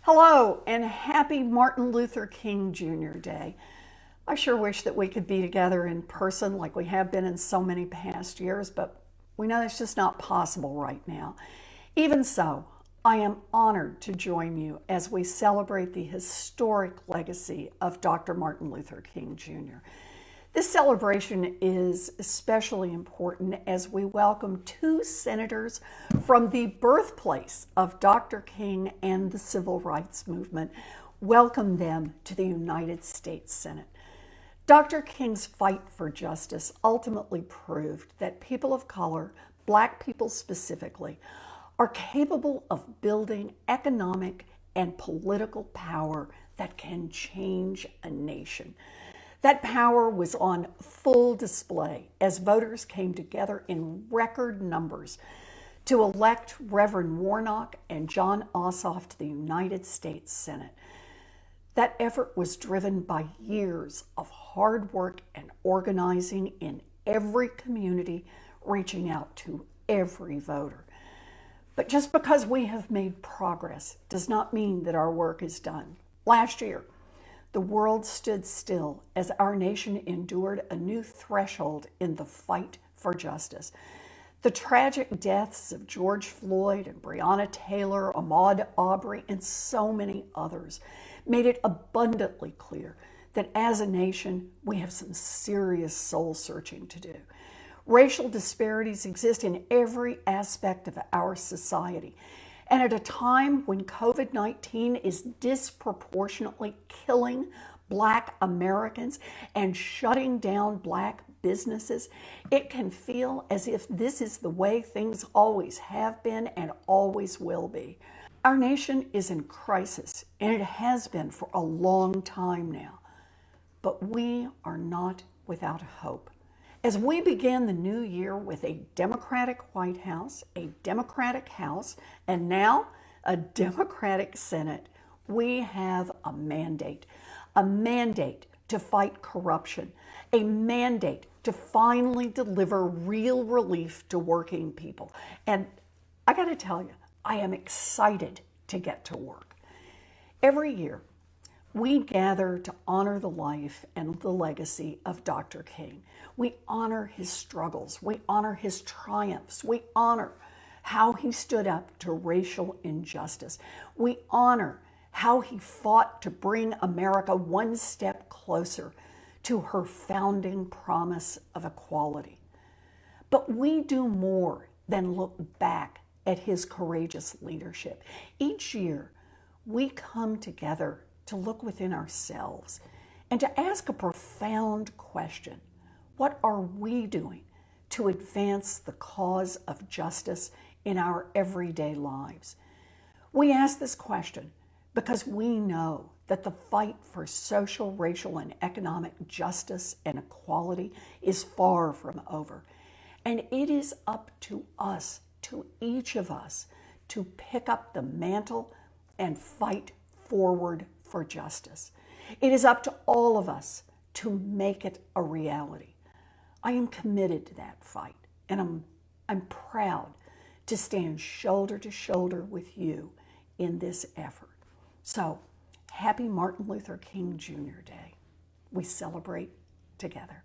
Hello and happy Martin Luther King Jr. Day. I sure wish that we could be together in person like we have been in so many past years, but we know it's just not possible right now. Even so, I am honored to join you as we celebrate the historic legacy of Dr. Martin Luther King Jr. This celebration is especially important as we welcome two senators from the birthplace of Dr. King and the Civil Rights Movement. Welcome them to the United States Senate. Dr. King's fight for justice ultimately proved that people of color, Black people specifically, are capable of building economic and political power that can change a nation. That power was on full display as voters came together in record numbers to elect Reverend Warnock and John Ossoff to the United States Senate. That effort was driven by years of hard work and organizing in every community, reaching out to every voter. But just because we have made progress does not mean that our work is done. Last year, the world stood still as our nation endured a new threshold in the fight for justice. The tragic deaths of George Floyd and Breonna Taylor, Ahmaud Arbery, and so many others made it abundantly clear that as a nation, we have some serious soul searching to do. Racial disparities exist in every aspect of our society. And at a time when COVID-19 is disproportionately killing Black Americans and shutting down Black businesses, it can feel as if this is the way things always have been and always will be. Our nation is in crisis, and it has been for a long time now. But we are not without hope. As we begin the new year with a Democratic White House, a Democratic House, and now a Democratic Senate, we have a mandate to fight corruption, a mandate to finally deliver real relief to working people. And I got to tell you, I am excited to get to work. Every year, we gather to honor the life and the legacy of Dr. King. We honor his struggles. We honor his triumphs. We honor how he stood up to racial injustice. We honor how he fought to bring America one step closer to her founding promise of equality. But we do more than look back at his courageous leadership. Each year, we come together to look within ourselves and to ask a profound question. What are we doing to advance the cause of justice in our everyday lives? We ask this question because we know that the fight for social, racial, and economic justice and equality is far from over. And it is up to us, to each of us, to pick up the mantle and fight forward for justice. It is up to all of us to make it a reality. I am committed to that fight, and I'm proud to stand shoulder to shoulder with you in this effort. So, happy Martin Luther King Jr. Day. We celebrate together.